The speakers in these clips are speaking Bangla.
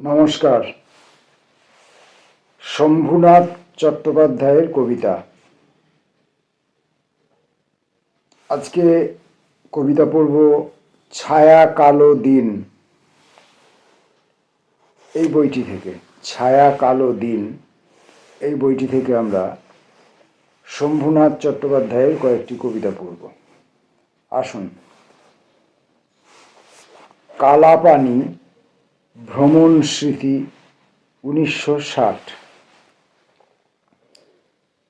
নমস্কার। শম্ভুনাথ চট্টোপাধ্যায়ের কবিতা। আজকে কবিতা পড়ব ছায়া কালো দিন এই বইটি থেকে। ছায়া কালো দিন এই বইটি থেকে আমরা শম্ভুনাথ চট্টোপাধ্যায়ের কয়েকটি কবিতা পড়ব। আসুন। কালাপানি, ভ্রমণ স্মৃতি, 1960।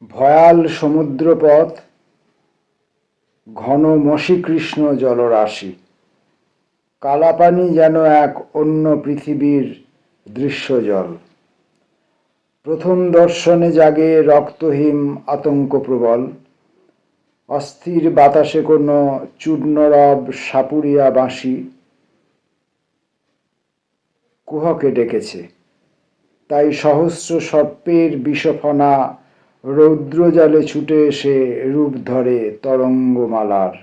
ভয়াল সমুদ্রপথ, ঘন মসীকৃষ্ণ জলরাশি। কালাপানি যেন এক অন্য পৃথিবীর দৃশ্যজল। প্রথম দর্শনে জাগে রক্তহীন আতঙ্ক প্রবল। অস্থির বাতাসে কোনো চূর্ণরব সাপুরিয়া বাঁশি কুহকে ডেকেছে। তাই সহস্র সর্পের বিষফনা রৌদ্রজালে ছুটে এসে রূপ ধরে তরঙ্গমালার।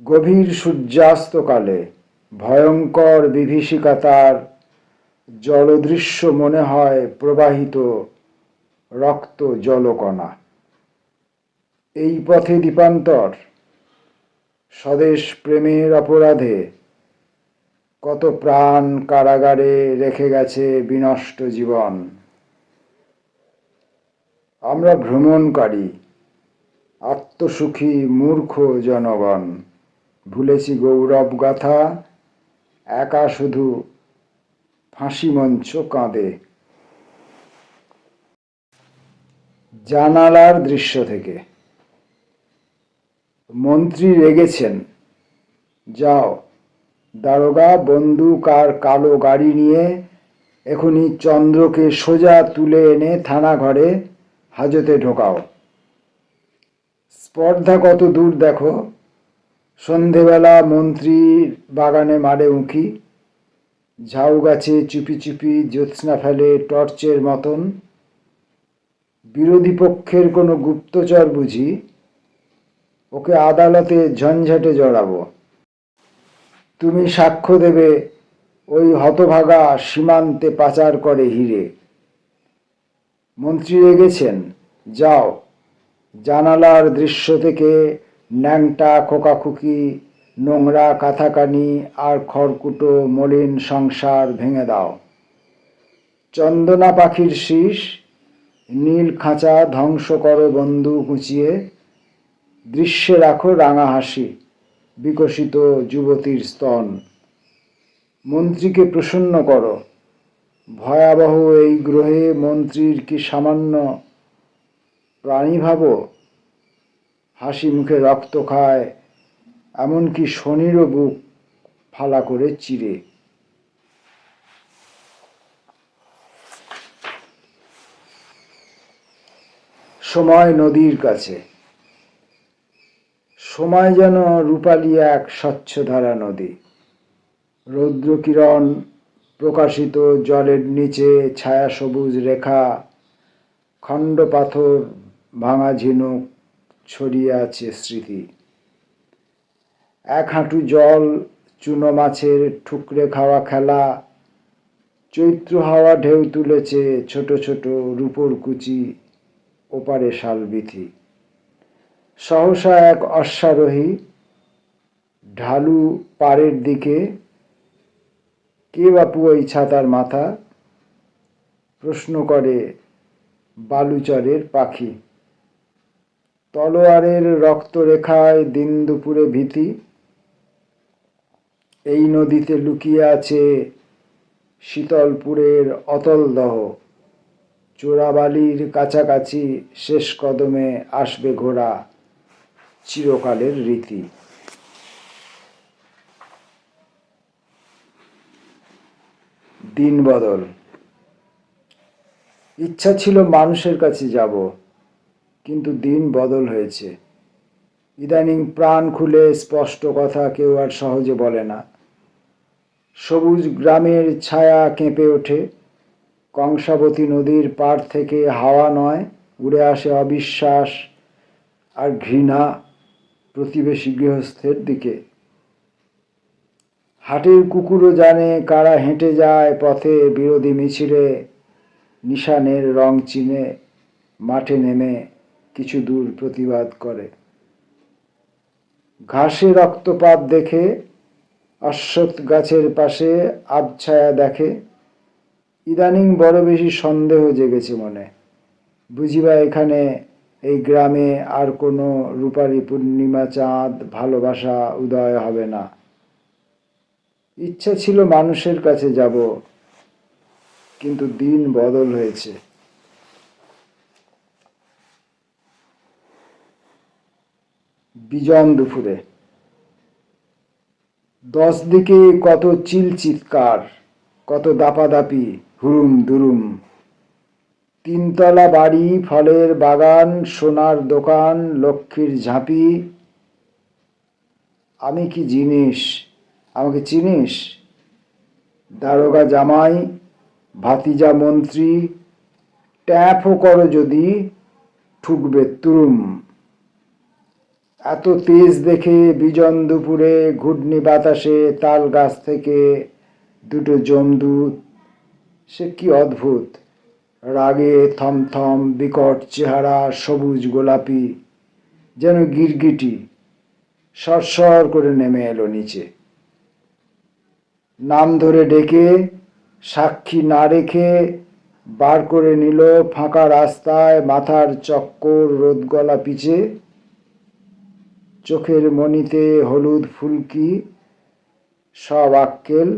গভীর সূর্যাস্তকালে ভয়ঙ্কর বিভীষিকাতার জলদৃশ্য মনে হয় প্রবাহিত রক্ত জলকণা। এই পথে দীপান্তর, স্বদেশ প্রেমের অপরাধে কত প্রাণ কারাগারে রেখে গেছে বিনষ্ট জীবন। আমরা ভ্রমণকারী, আত্মসুখী মূর্খ জনগণ। ভুলেছি গৌরব গাথা, একা শুধু ফাঁসি মঞ্চ কাঁদে। জানালার দৃশ্য থেকে। মন্ত্রী রেগেছেন। যাও, দারোগা বন্দুক আর কালো গাড়ি নিয়ে এখনই চন্দ্রকে সোজা তুলে এনে থানা ঘরে হাজতে ঢোকাও। স্পর্ধা কত দূর দেখো। সন্ধেবেলা মন্ত্রীর বাগানে মারে উঁকি। ঝাউ গাছে চুপি চুপি জ্যোৎস্না ফেলে টর্চের মতন। বিরোধী পক্ষের কোনো গুপ্তচর বুঝি? ওকে আদালতে ঝঞ্ঝাটে জড়াবো। তুমি সাক্ষ্য দেবে ওই হতভাগা সীমান্তে পাচার করে হিরে। মন্ত্রী রেগেছেন। যাও, জানালার দৃশ্য থেকে ন্যাংটা খোকাখুকি, নোংরা কাথাকানি আর খড়কুটো মলিন সংসার ভেঙে দাও। চন্দনা পাখির শীষ, নীল খাঁচা ধ্বংস করো বন্দুক উঁচিয়ে। দৃশ্যে রাখো রাঙা হাসি, বিকশিত যুবতীর স্তন। মন্ত্রীকে প্রসন্ন করো। ভয়াবহ এই গ্রহে মন্ত্রীর কি সামান্য প্রাণী ভাবো? হাসি মুখে রক্ত খায়, এমনকি শনিরও বুক ফালা করে চিরে। সময় নদীর কাছে। সময় যেন রূপালী এক স্বচ্ছধারা নদী। রৌদ্রকিরণ প্রকাশিত জলের নিচে ছায়া সবুজ রেখা, খণ্ড পাথর, ভাঙা ঝিনুক ছড়িয়ে আছে স্মৃতি। এক হাঁটু জল, চুনো মাছের ঠুকরে খাওয়া খেলা। চৈত্র হাওয়া ঢেউ তুলেছে ছোট ছোট রূপোর কুচি, ওপারে শালবিথি। সহসা এক অশ্বারোহী ঢালু পাড়ের দিকে। কে বাপু ওই ছাতার মাথা? প্রশ্ন করে বালুচরের পাখি। তলোয়ারের রক্তরেখায় দিন দুপুরে ভীতি। এই নদীতে লুকিয়ে আছে শীতলপুরের অতলদহ। চোরাবালির কাছাকাছি শেষ কদমে আসবে ঘোড়া, চিরকালের রীতি। দিন বদল। ইচ্ছা ছিল মানুষের কাছে যাব, কিন্তু দিন বদল হয়েছে। ইদানিং প্রাণ খুলে স্পষ্ট কথা কেউ আর সহজে বলে না। সবুজ গ্রামের ছায়া কেঁপে ওঠে। কংসাবতী নদীর পাড় থেকে হাওয়া নয়, উড়ে আসে অবিশ্বাস আর ঘৃণা প্রতিবেশী গৃহস্থের দিকে। হাটের কুকুরও জানে কারা হেঁটে যায় পথে বিরোধী মিছিলে, নিশানের রং চিনে মাঠে নেমে কিছু দূর প্রতিবাদ করে। ঘাসে রক্তপাত দেখে অশ্বত্থ গাছের পাশে আবছায়া দেখে। ইদানিং বড় বেশি সন্দেহ জেগেছে মনে, বুঝিবা এখানে এই গ্রামে আর কোনো রূপালী পূর্ণিমা চাঁদ ভালোবাসা উদয় হবে না। ইচ্ছা ছিল মানুষের কাছে যাব, কিন্তু দিন বদল হয়েছে। বিজন দুপুরে 10 দিকে কত চিল চিৎকার, কত দাপাদাপি, হুড়ুম দুরুম। 3 তলা বাড়ি, ফলের বাগান, সোনার দোকান, লক্ষ্মীর ঝাঁপি। আমি কি জিনিস, আমাকে চিনিস? দারোগা জামাই, ভাতিজা মন্ত্রী, ট্যাপও করো যদি, ঠুকবে তুরুম। এত তেজ দেখে বিজন দুপুরে ঘূর্ণি বাতাসে তাল গাছ থেকে দুটো যমদূত। সে কি অদ্ভুত, রাগে থমথম বিকট চেহারা, সবুজ গোলাপি, যেন গিরগিটি। সরসর করে নেমে এলো নিচে। নাম ধরে ডেকে সাক্ষী না রেখে বার করে নিল ফাঁকা রাস্তায়, মাথার চক্কর রোদগলা পিছে, চোখের মণিতে হলুদ ফুলকি, সব আক্কেল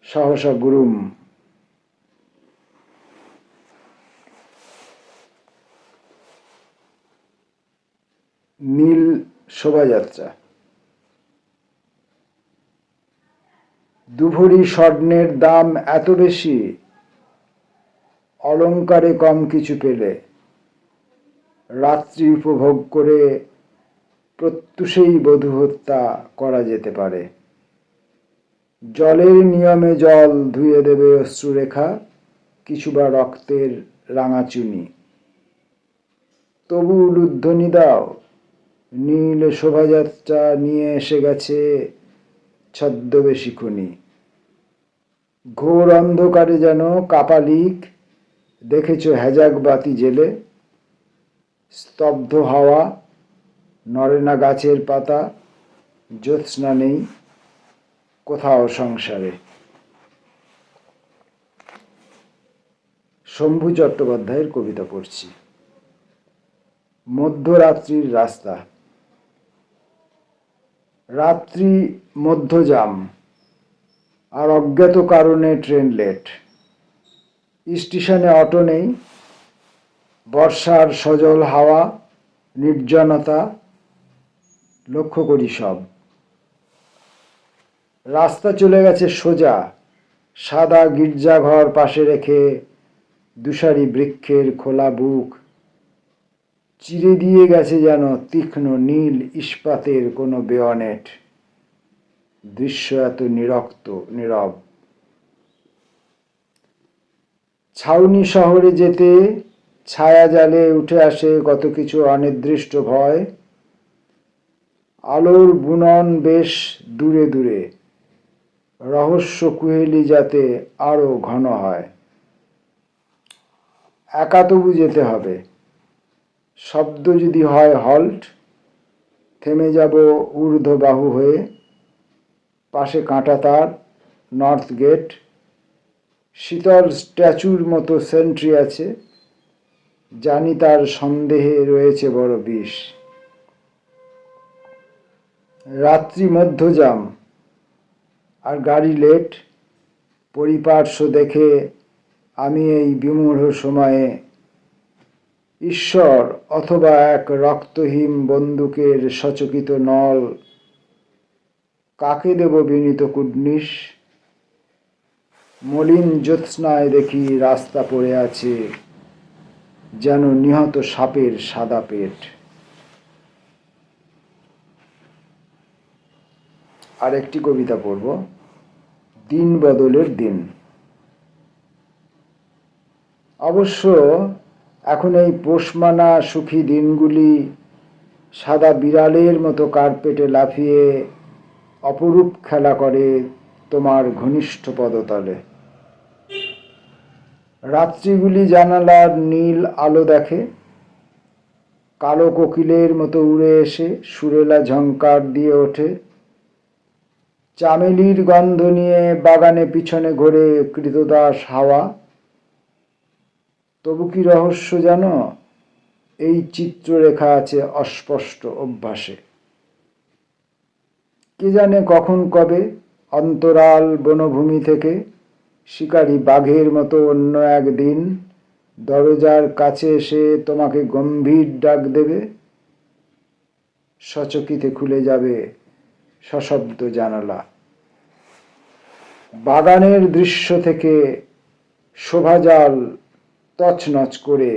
সহসা গুরুম। নীল শোভাযাত্রা। দুভরি স্বর্ণের দাম এত বেশি, অলংকারে কম কিছু পেলে। রাত্রি উপভোগ করে প্রত্যুষেই বধূ হত্যা করা যেতে পারে। জলের নিয়মে জল ধুয়ে দেবে অশ্রুরেখা, কিছু বা রক্তের রাঙাচুনি। তবু উলুধ্বনি দাও, নীল শোভাযাত্রা নিয়ে এসে গেছে ছদ্মবেশী খুনি। ঘোর অন্ধকারে যেন কাপালিক, দেখেছ হ্যাজাক বাতি জেলে। স্তব্ধ হাওয়া, নড়ে না গাছের পাতা, জ্যোৎস্না নেই কোথাও সংসারে। শম্ভু চট্টোপাধ্যায়ের কবিতা পড়ছি। মধ্যরাত্রির রাস্তা। রাত্রি মধ্যযাম, আর অজ্ঞাত কারণে ট্রেন লেট। স্টেশনে অটো নেই, বর্ষার সজল হাওয়া, নির্জনতা, লক্ষ্য করি সব। রাস্তা চলে গেছে সোজা, সাদা গির্জাঘর পাশে রেখে, দুসারি বৃক্ষের খোলা বুক। চিরে দিয়ে গেছে যেন তীক্ষ্ণ নীল ইস্পাতের কোনো বেয়নেট। দৃশ্য এত নীরব। ছাউনি শহরে যেতে ছায়া জালে উঠে আসে কত কিছু অনির্দিষ্ট ভয়। আলোর বুনন বেশ দূরে দূরে, রহস্য কুহেলি যাতে আরো ঘন হয়। একা তবু যেতে হবে। শব্দ যদি হয় হল্ট, থেমে যাব ঊর্ধ্ববাহু হয়ে। পাশে কাঁটাতার, নর্থ গেট, শীতল স্ট্যাচুর মতো সেন্ট্রি আছে। জানি তার সন্দেহে রয়েছে বড় বিষ। রাত্রি মধ্যযাম, আর গাড়ি লেট। পরিপার্শ্ব দেখে আমি এই বিমূঢ় সময়ে ঈশ্বর অথবা এক রক্তহীন বন্দুকের সচকিত নল, কাকে দেব বিনীত কুর্নিশ। মলিন জ্যোৎস্নায় দেখি রাস্তা পড়ে আছে যেন নিহত সাপের সাদা পেট। আরেকটি কবিতা পড়ব, দিন বদলের দিন। অবশ্য এখন এই পোষমানা সুখী দিনগুলি সাদা বিড়ালের মতো কার্পেটে লাফিয়ে অপরূপ খেলা করে তোমার ঘনিষ্ঠ পদতলে। রাত্রিগুলি জানালার নীল আলো দেখে, কালো কোকিলের মতো উড়ে এসে সুরেলা ঝংকার দিয়ে ওঠে। চামেলির গন্ধ নিয়ে বাগানে পিছনে ঘোরে কৃতদাস হাওয়া। তবু কি রহস্য জানো, এই চিত্ররেখা আছে অস্পষ্ট অভ্যাসে। কে জানে কখন কবে অন্তরাল বনভূমি থেকে শিকারী বাঘের মতো অন্য একদিন দরজার কাছে এসে তোমাকে গম্ভীর ডাক দেবে। সচকিতে খুলে যাবে সশব্দ জানালা। বাগানের দৃশ্য থেকে শোভাজাল তছনছ করে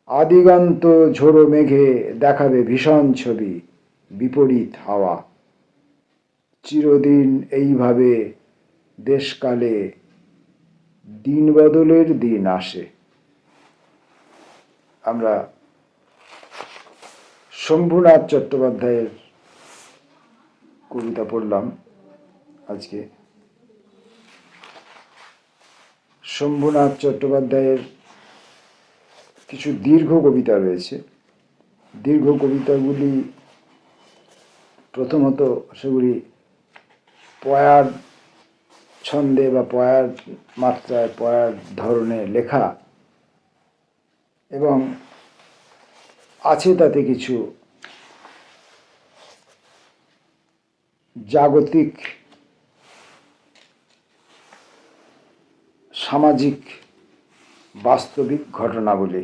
আদিগন্ত ঝোড়ো মেঘে দেখাবে ভীষণ ছবি, বিপরীত হাওয়া। চিরদিন এইভাবে দেশকালে দিন বদলের দিন আসে। আমরা শম্ভুনাথ চট্টোপাধ্যায়ের কবিতা পড়লাম আজকে। শম্ভুনাথ চট্টোপাধ্যায়ের কিছু দীর্ঘ কবিতা রয়েছে। দীর্ঘ কবিতাগুলি প্রথমত সেগুলি পয়ার ছন্দে বা পয়ার মাত্রায়, পয়ার ধরনে লেখা, এবং আছে তাতে কিছু জাগতিক সামাজিক বাস্তবিক ঘটনাবলী,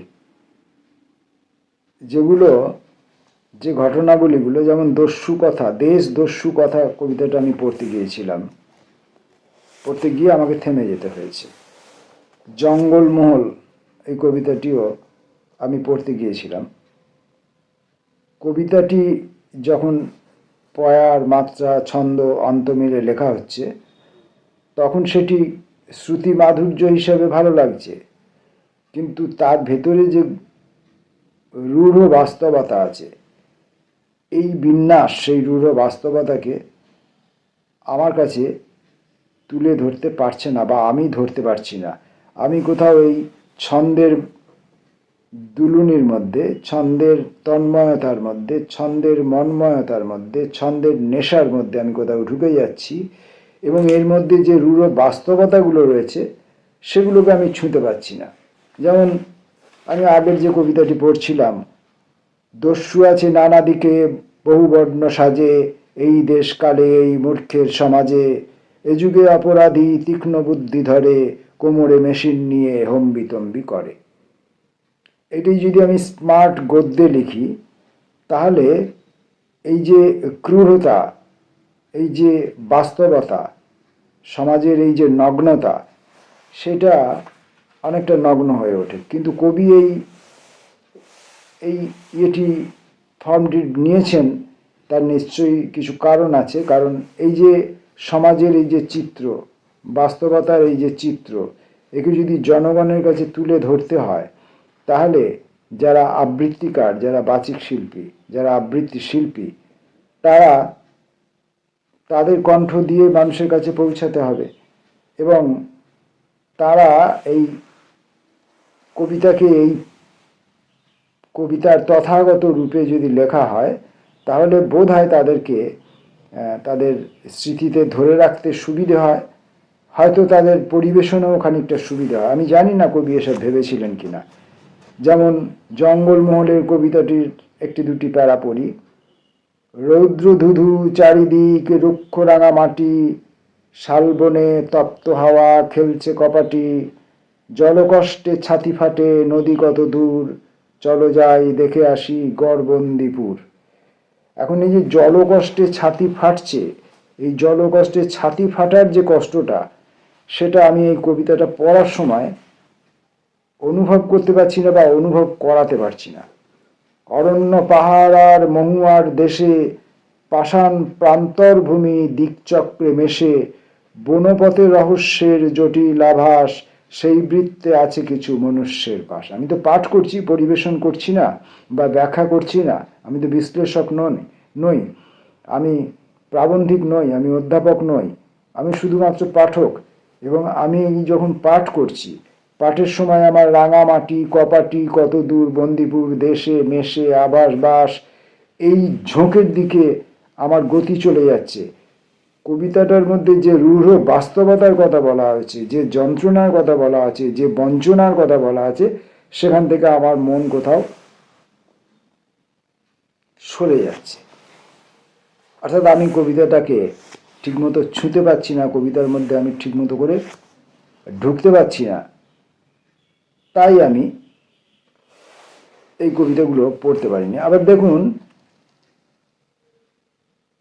যে ঘটনাবলীগুলো, যেমন দস্যু কথা, দেশ দস্যু কথা কবিতাটা আমি পড়তে গিয়েছিলাম, পড়তে গিয়ে আমাকে থেমে যেতে হয়েছে। জঙ্গলমহল এই কবিতাটিও আমি পড়তে গিয়েছিলাম। কবিতাটি যখন পয়ার মাত্রা ছন্দ অন্ত মিলে লেখা হচ্ছে, তখন সেটি শ্রুতি মাধুর্য হিসাবে ভালো লাগছে, কিন্তু তার ভেতরে যে রূঢ় বাস্তবতা আছে, এই বিন্যাস সেই রূঢ় বাস্তবতাকে আমার কাছে তুলে ধরতে পারছে না, বা আমি ধরতে পারছি না। আমি কোথাও এই ছন্দের দুলুনির মধ্যে, ছন্দের তন্ময়তার মধ্যে, ছন্দের মন্ময়তার মধ্যে, ছন্দের নেশার মধ্যে আমি কোথাও ঢুকে যাচ্ছি, এবং এর মধ্যে যে রূঢ় বাস্তবতাগুলো রয়েছে সেগুলোকে আমি ছুঁতে পারছি না। যেমন আমি আগের যে কবিতাটি পড়ছিলাম, দস্যু আছে নানা দিকে বহু বর্ণ সাজে, এই দেশকালে এই মূর্খের সমাজে, এ যুগে অপরাধী তীক্ষ্ণ বুদ্ধি ধরে, কোমরে মেশিন নিয়ে হম্বিতম্বি করে। এটাই যদি আমি স্মার্ট গদ্যে লিখি, তাহলে এই যে ক্রূরতা, এই যে বাস্তবতা, সমাজের এই যে নগ্নতা, সেটা অনেকটা নগ্ন হয়ে ওঠে। কিন্তু কবি এই এটি ফর্মটি নিয়েছেন, তার নিশ্চয়ই কিছু কারণ আছে। কারণ এই যে সমাজের এই যে চিত্র, বাস্তবতার এই যে চিত্র, একে যদি জনগণের কাছে তুলে ধরতে হয়, তাহলে যারা আবৃত্তিকার, যারা বাচিক শিল্পী, যারা আবৃত্তি শিল্পী, তাদের কণ্ঠ দিয়ে মানুষের কাছে পৌঁছাতে হবে। এবং তারা এই কবিতাকে, এই কবিতার তথাগত রূপে যদি লেখা হয়, তাহলে বোধ হয় তাদেরকে তাদের স্মৃতিতে ধরে রাখতে সুবিধে হয়, হয়তো তাদের পরিবেশনেও খানিকটা সুবিধা হয়। আমি জানি না কবি এসব ভেবেছিলেন কিনা। যেমন জঙ্গলমহলের কবিতাটির একটি দুটি প্যারা পড়ি। রৌদ্র ধুধু চারিদিক, রুক্ষ রাঙা মাটি, শালবনে তপ্ত হাওয়া খেলছে কপাটি, জলকষ্টে ছাতি ফাটে নদী কত দূর, চলো যাই দেখে আসি গড়বন্দিপুর। এখন এই যে জলকষ্টে ছাতি ফাটছে, এই জলকষ্টে ছাতি ফাটার যে কষ্টটা, সেটা আমি এই কবিতাটা পড়ার সময় অনুভব করতে পারছি না, বা অনুভব করাতে পারছি না। অরণ্য পাহাড় আর মহুয়ার দেশে, পাষাণ প্রান্তর ভূমি দিকচক্রে মেশে, বনপথে রহস্যের জটিল আভাস, সেই বৃত্তে আছে কিছু মনুষ্যের পাশ। আমি তো পাঠ করছি, পরিবেশন করছি না বা ব্যাখ্যা করছি না, আমি তো বিশ্লেষক নই। আমি প্রাবন্ধিক নই, আমি অধ্যাপক নই, আমি শুধুমাত্র পাঠক। এবং আমি যখন পাঠ করছি, পাঠের সময় আমার রাঙামাটি, কপাটি, কত দূর, বন্দিপুর, দেশে মেশে, আবাস বাস, এই ঝোঁকের দিকে আমার গতি চলে যাচ্ছে। কবিতাটার মধ্যে যে রূঢ় বাস্তবতার কথা বলা হয়েছে, যে যন্ত্রণার কথা বলা আছে, যে বঞ্চনার কথা বলা আছে, সেখান থেকে আমার মন কোথাও সরে যাচ্ছে। অর্থাৎ আমি কবিতাটাকে ঠিকমতো ছুঁতে পারছি না, কবিতার মধ্যে আমি ঠিকমতো করে ঢুকতে পারছি না। তাই আমি এই কবিতাগুলো পড়তে পারিনি। আবার দেখুন,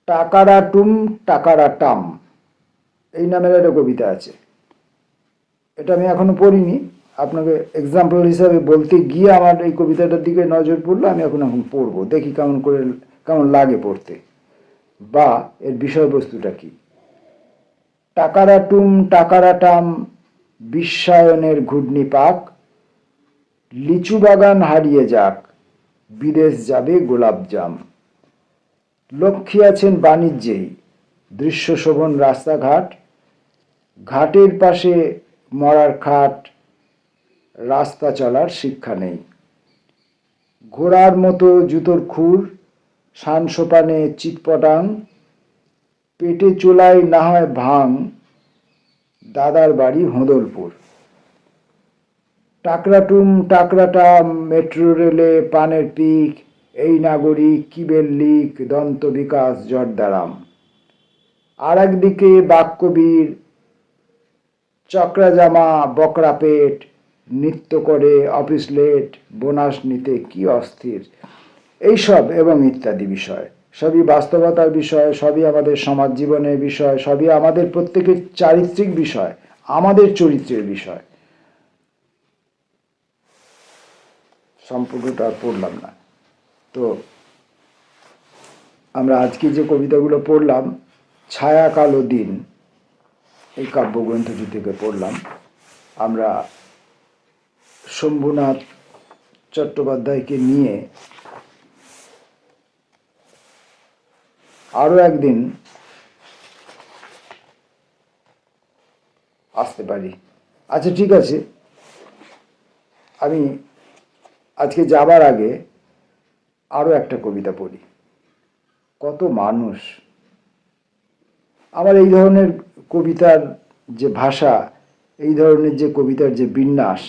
টাকারা টুম টাকারা টাম, এই নামের একটা কবিতা আছে। এটা আমি এখনো পড়িনি, আপনাকে এক্সাম্পল হিসাবে বলতে গিয়ে আমার এই কবিতাটার দিকে নজর পড়লো। আমি এখন পড়বো, দেখি কেমন লাগে পড়তে, বা এর বিষয়বস্তুটা কি। টাকারা টুম টাকারা টাম, বিশ্বায়নের ঘূর্ণি পাক, লিচু বাগান হারিয়ে যাক, বিদেশ যাবে গোলাপজাম। লক্ষ্মী আছেন বাণিজ্যেই, দৃশ্য শোভন রাস্তাঘাট, ঘাটের পাশে মরার খাট, রাস্তা চলার শিক্ষা নেই। ঘোড়ার মতো জুতোর খুর, শান সোপানে চিটপটাং, পেটে চোলাই না হয় ভাং, দাদার বাড়ি হোঁদলপুর। টাকরাটুম টাকরাটাম, মেট্রো রেলে পানের পিক, এই নাগরিক কিবের লিক, দন্ত বিকাশ জর্দারাম। আর একদিকে বাক্যবীর, চকরা জামা বকরা পেট, নৃত্য করে অফিস লেট, বোনাস নিতে কি অস্থির। এইসব এবং ইত্যাদি বিষয়, সবই বাস্তবতার বিষয়, সবই আমাদের সমাজ জীবনের বিষয়, সবই আমাদের প্রত্যেকের চারিত্রিক বিষয়, আমাদের চরিত্রের বিষয়। সম্পূর্ণটা পড়লাম না। তো আমরা আজকে যে কবিতাগুলো পড়লাম, ছায়া কালো দিন এই কাব্যগ্রন্থটি থেকে পড়লাম। আমরা শম্ভুনাথ চট্টোপাধ্যায়কে নিয়ে আরও একদিন আসতে পারি। আচ্ছা, ঠিক আছে, আমি আজকে যাবার আগে আরও একটা কবিতা পড়ি। কত মানুষ! আমার এই ধরনের কবিতার যে ভাষা, এই ধরনের যে কবিতার যে বিন্যাস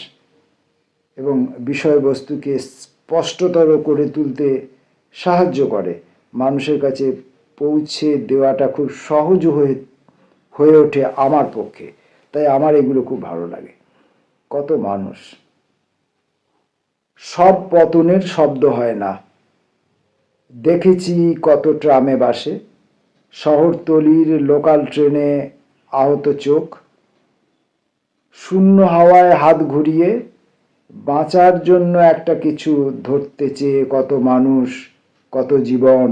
এবং বিষয়বস্তুকে স্পষ্টতর করে তুলতে সাহায্য করে, মানুষের কাছে পৌঁছে দেওয়াটা খুব সহজ হয়ে ওঠে আমার পক্ষে। তাই আমার এগুলো খুব ভালো লাগে। কত মানুষ! সব পতনের শব্দ হয় না, দেখেছি কত ট্রামে বাসে, শহরতলির লোকাল ট্রেনে আহত চোখ, শূন্য হাওয়ায় হাত ঘুরিয়ে বাঁচার জন্য একটা কিছু ধরতে চেয়ে কত মানুষ, কত জীবন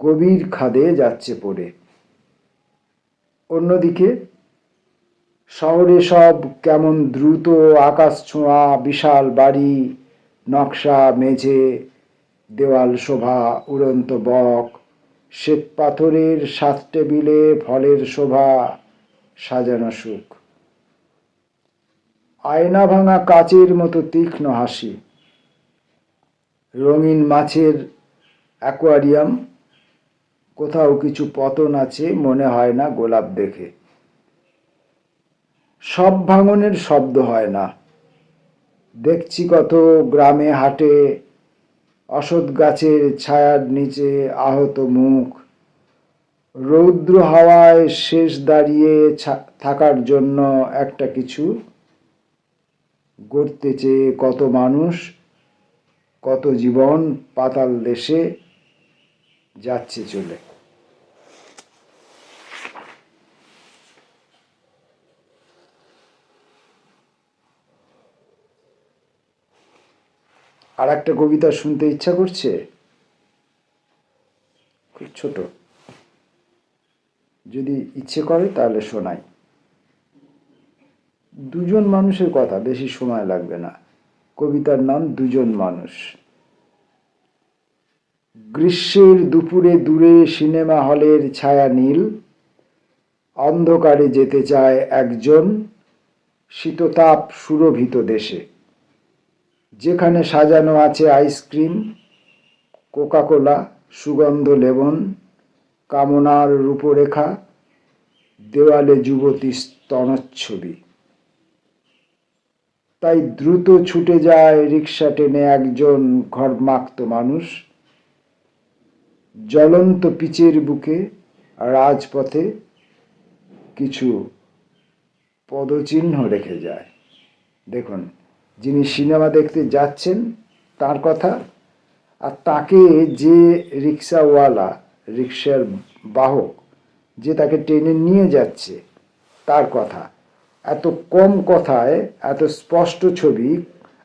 গভীর খাদে যাচ্ছে পড়ে। অন্যদিকে শহরে সব কেমন দ্রুত, আকাশ ছোঁয়া বিশাল বাড়ি, নকশা মেঝে, দেওয়াল শোভা, উড়ন্ত বক, শ্বেত পাথরের 7 টেবিলে ফলের শোভা, সাজানো সুখ। আয়না ভাঙা কাচের মতো তীক্ষ্ণ হাসি, রঙিন মাছের অ্যাকোয়ারিয়াম, কোথাও কিছু পতন আছে মনে হয় না গোলাপ দেখে। সব ভাঙনের শব্দ হয় না, দেখছি কত গ্রামে হাটে অসৎ গাছের ছায়ার নিচে আহত মুখ, রৌদ্র হাওয়ায় শেষ দাঁড়িয়ে থাকার জন্য একটা কিছু গড়তে চেয়ে কত মানুষ, কত জীবন পাতাল দেশে যাচ্ছে চলে। আর একটা কবিতা শুনতে ইচ্ছা করছে, খুব ছোট, যদি ইচ্ছে করে তাহলে শোনাই। দুজন মানুষের কথা, বেশি সময় লাগবে না। কবিতার নাম দুজন মানুষ। গ্রীষ্মের দুপুরে দূরে সিনেমা হলের ছায়া নীল, অন্ধকারে যেতে চায় একজন শীততাপ সুরভিত দেশে, যেখানে সাজানো আছে আইসক্রিম, কোকাকোলা, সুগন্ধ লেমন, কামনার রূপরেখা, দেওয়ালে যুবতী স্তনচ্ছবি। তাই দ্রুত ছুটে যায় রিক্সা টেনে একজন ঘর্মাক্ত মানুষ, জ্বলন্ত পিচের বুকে রাজপথে কিছু পদচিহ্ন রেখে যায়। দেখুন, যিনি সিনেমা দেখতে যাচ্ছেন তার কথা, আর তাকে যে রিক্সাওয়ালা, রিক্সার বাহক যে তাকে টেনে নিয়ে যাচ্ছে তার কথা। এত কম কথায় এত স্পষ্ট ছবি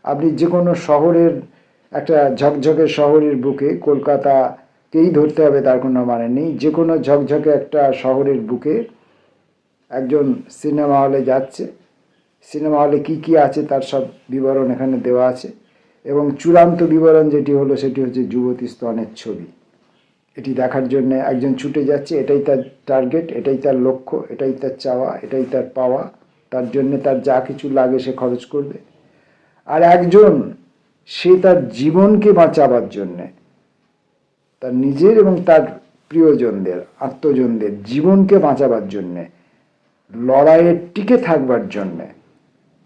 আপনি যে কোনো শহরের, একটা ঝকঝকে শহরের বুকে, কলকাতাকেই ধরতে হবে তার কোনো মানে নেই, যে কোনো ঝকঝকে একটা শহরের বুকে একজন সিনেমা হলে যাচ্ছে, সিনেমা হলে কী কী আছে তার সব বিবরণ এখানে দেওয়া আছে, এবং চূড়ান্ত বিবরণ যেটি হলো সেটি হচ্ছে যুবতী স্তনের ছবি। এটি দেখার জন্য একজন ছুটে যাচ্ছে, এটাই তার টার্গেট, এটাই তার লক্ষ্য, এটাই তার চাওয়া, এটাই তার পাওয়া, তার জন্যে তার যা কিছু লাগে সে খরচ করবে। আর একজন, সে তার জীবনকে বাঁচাবার জন্যে, তার নিজের এবং তার প্রিয়জনদের, আত্মজনদের জীবনকে বাঁচাবার জন্যে, লড়াইয়ে টিকে থাকবার জন্যে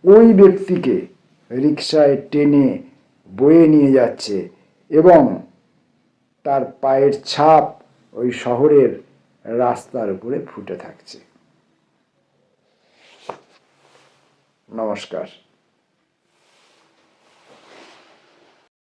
ওই ব্যক্তিকে রিকশায় টেনে বয়ে নিয়ে যাচ্ছে, এবং তার পায়ের ছাপ ওই শহরের রাস্তার উপরে ফুটে থাকছে। নমস্কার।